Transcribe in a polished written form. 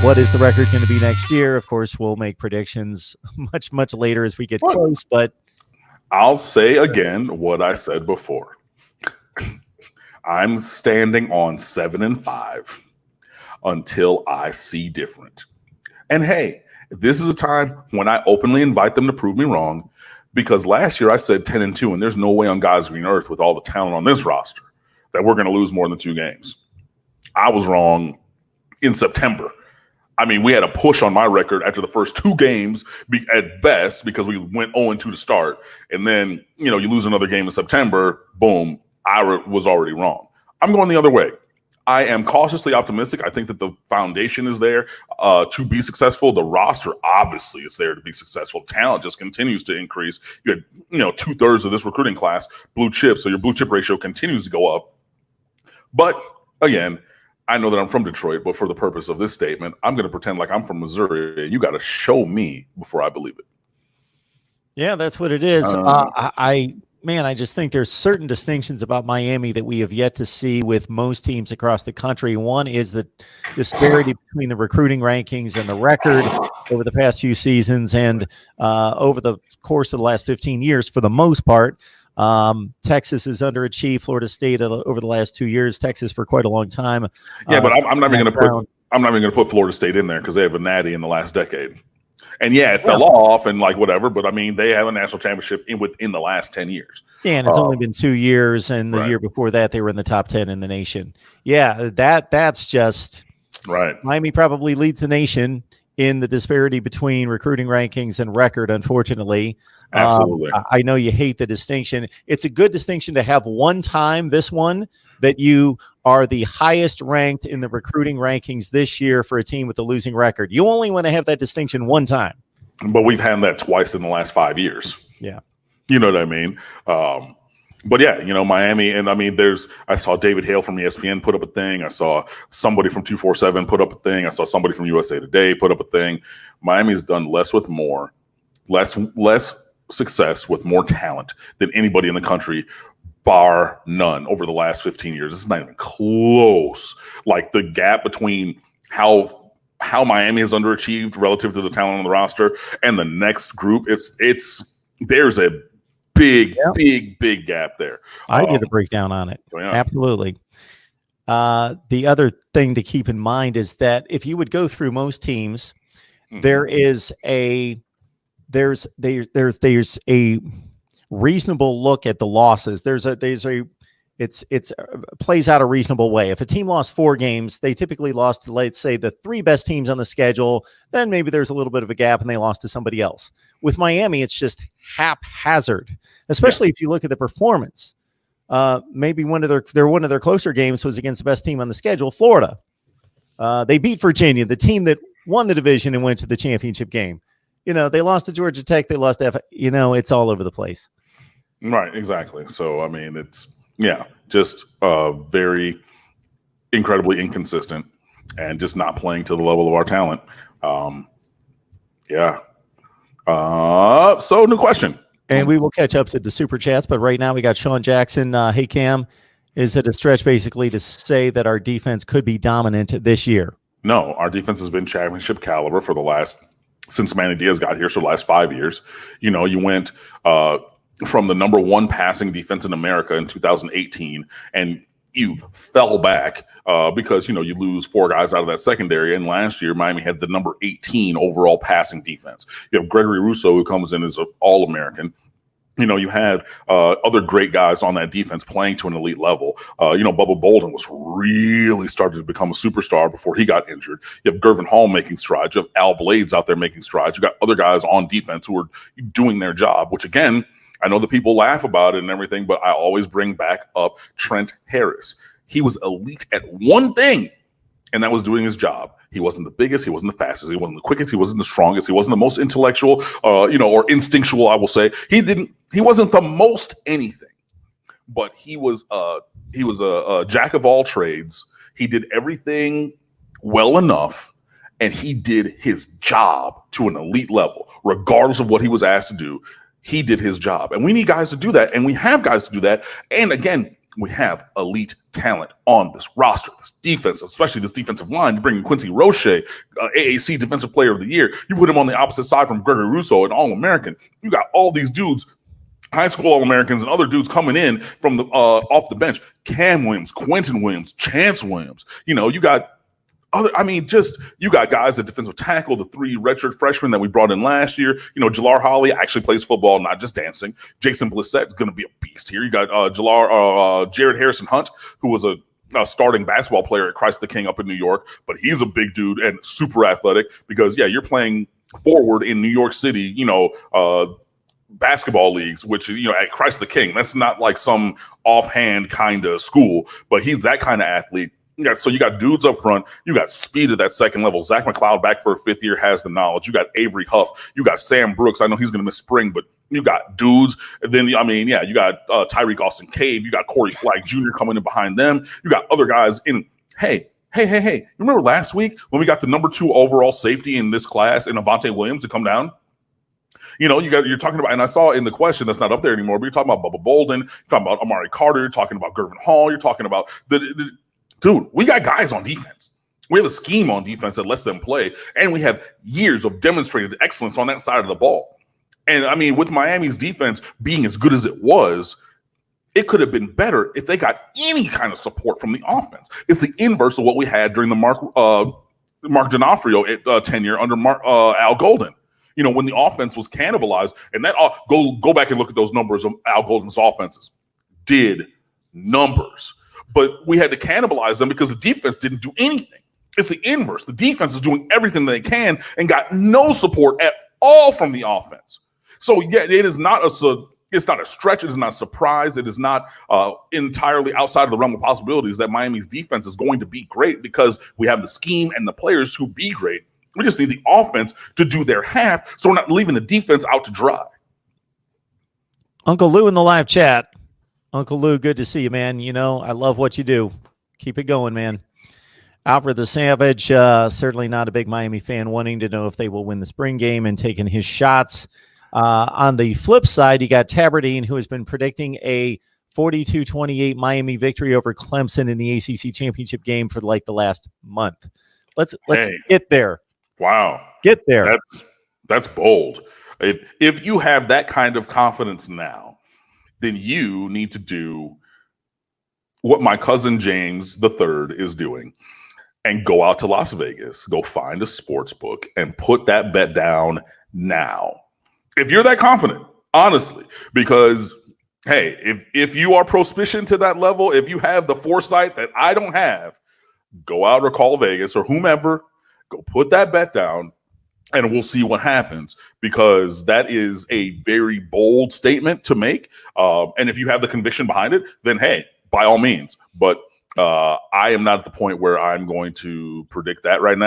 What is the record going to be next year? Of course, we'll make predictions much later as we get close, but I'll say again what I said before. I'm standing on 7-5 until I see different. And hey, this is a time when I openly invite them to prove me wrong, because last year I said 10-2, and there's no way on God's green earth with all the talent on this roster that we're going to lose more than 2 games. I was wrong in September. I mean, we had a push on my record after the first 2 games at best because we went 0-2 to start. And then, you lose another game in September, boom, I was already wrong. I'm going the other way. I am cautiously optimistic. I think that the foundation is there to be successful. The roster obviously is there to be successful. Talent just continues to increase. You had, 2/3 of this recruiting class blue chip, so your blue chip ratio continues to go up. But again, I know that I'm from Detroit, but for the purpose of this statement, I'm going to pretend like I'm from Missouri. You got to show me before I believe it. Yeah, that's what it is. I just think there's certain distinctions about Miami that we have yet to see with most teams across the country. One is the disparity between the recruiting rankings and the record over the past few seasons and over the course of the last 15 years. For the most part, Texas has underachieved Florida State over the last 2 years. Texas for quite a long time. Yeah, but I'm not even going to put Florida State in there because they have a natty in the last decade. And yeah, it fell off and whatever, but I mean, they have a national championship within the last 10 years. Yeah, and it's only been 2 years, and the year before that, they were in the top 10 in the nation. Yeah, that's just right. Miami probably leads the nation in the disparity between recruiting rankings and record, unfortunately. Absolutely. I know you hate the distinction. It's a good distinction to have one time, this one, that you are the highest ranked in the recruiting rankings this year for a team with a losing record. You only want to have that distinction one time. But we've had that twice in the last 5 years. Yeah. You know what I mean? But yeah, Miami, and I mean, I saw David Hale from ESPN put up a thing. I saw somebody from 247 put up a thing. I saw somebody from USA Today put up a thing. Miami's done less with more, less success with more talent than anybody in the country, bar none, over the last 15 years. This is not even close. Like the gap between how Miami has underachieved relative to the talent on the roster and the next group, there's a big gap there. I did a breakdown on it. Yeah. Absolutely. The other thing to keep in mind is that if you would go through most teams, there's a reasonable look at the losses. It plays out a reasonable way. If a team lost 4 games, they typically lost to, let's say, the 3 best teams on the schedule. Then maybe there's a little bit of a gap and they lost to somebody else. With Miami, it's just haphazard, especially if you look at the performance. Maybe one of their closer games was against the best team on the schedule, Florida. They beat Virginia, the team that won the division and went to the championship game. They lost to Georgia Tech. They lost to it's all over the place. Right, exactly. So, I mean, it's, just very incredibly inconsistent and just not playing to the level of our talent. So, new question. And we will catch up to the super chats, but right now we got Sean Jackson. Hey, Cam, is it a stretch basically to say that our defense could be dominant this year? No, our defense has been championship caliber for since Manny Diaz got here, so the last 5 years. You went from the number 1 passing defense in America in 2018, and you fell back because, you lose 4 guys out of that secondary. And last year, Miami had the number 18 overall passing defense. You have Gregory Rousseau, who comes in as an All-American. You had other great guys on that defense playing to an elite level. Bubba Bolden was really started to become a superstar before he got injured. You have Gervin Hall making strides. You have Al Blades out there making strides. You got other guys on defense who are doing their job, which, again, I know that people laugh about it and everything, but I always bring back up Trent Harris. He was elite at one thing, and that was doing his job. He wasn't the biggest, he wasn't the fastest, he wasn't the quickest, he wasn't the strongest, he wasn't the most intellectual, or instinctual, I will say. He wasn't the most anything, but he was a jack of all trades. He did everything well enough, and he did his job to an elite level, regardless of what he was asked to do. He did his job, and we need guys to do that, and we have guys to do that. And again, we have elite talent on this roster, this defense, especially this defensive line. You bring in Quincy Roche, AAC Defensive Player of the Year. You put him on the opposite side from Gregory Rousseau, an All-American. You got all these dudes, high school All-Americans and other dudes coming in from the off the bench. Cam Williams, Quentin Williams, Chance Williams. You know, you got you got guys at defensive tackle, the 3 redshirt freshmen that we brought in last year. You know, Jalar Holly actually plays football, not just dancing. Jason Blissett is going to be a beast here. You got Jared Harrison Hunt, who was a starting basketball player at Christ the King up in New York, but he's a big dude and super athletic because, yeah, you're playing forward in New York City, you know, basketball leagues, which, you know, at Christ the King, that's not like some offhand kind of school, but he's that kind of athlete. Yeah, so you got dudes up front. You got speed at that second level. Zach McLeod back for a 5th year has the knowledge. You got Avery Huff. You got Sam Brooks. I know he's going to miss spring, but you got dudes. And then, I mean, yeah, you got Tyreek Austin Cave. You got Corey Flagg Jr. coming in behind them. You got other guys in. Hey. You remember last week when we got the number 2 overall safety in this class in Avante Williams to come down? You know, you're talking about, and I saw in the question that's not up there anymore, but you're talking about Bubba Bolden, you're talking about Amari Carter, you're talking about Gervin Hall, you're talking about dude, we got guys on defense. We have a scheme on defense that lets them play, and we have years of demonstrated excellence on that side of the ball. And I mean, with Miami's defense being as good as it was, it could have been better if they got any kind of support from the offense. It's the inverse of what we had during the Mark D'Onofrio tenure under Al Golden. You know, when the offense was cannibalized, and that go back and look at those numbers of Al Golden's offenses. Did numbers. But we had to cannibalize them because the defense didn't do anything. It's the inverse. The defense is doing everything they can and got no support at all from the offense. So, yeah, it is not it's not a stretch. It is not a surprise. It is not entirely outside of the realm of possibilities that Miami's defense is going to be great because we have the scheme and the players who be great. We just need the offense to do their half so we're not leaving the defense out to dry. Uncle Lou in the live chat. Uncle Lou, good to see you, man. You know, I love what you do. Keep it going, man. Alfred the Savage, certainly not a big Miami fan, wanting to know if they will win the spring game and taking his shots. On the flip side, you got Tabardine, who has been predicting a 42-28 Miami victory over Clemson in the ACC championship game for like the last month. Let's get there. Wow. Get there. That's bold. If you have that kind of confidence now, then you need to do what my cousin James III is doing and go out to Las Vegas, go find a sports book and put that bet down now. If you're that confident, honestly, because, hey, if you are proficient to that level, if you have the foresight that I don't have, go out or call Vegas or whomever, go put that bet down, and we'll see what happens, because that is a very bold statement to make. And if you have the conviction behind it, then, hey, by all means. But I am not at the point where I'm going to predict that right now.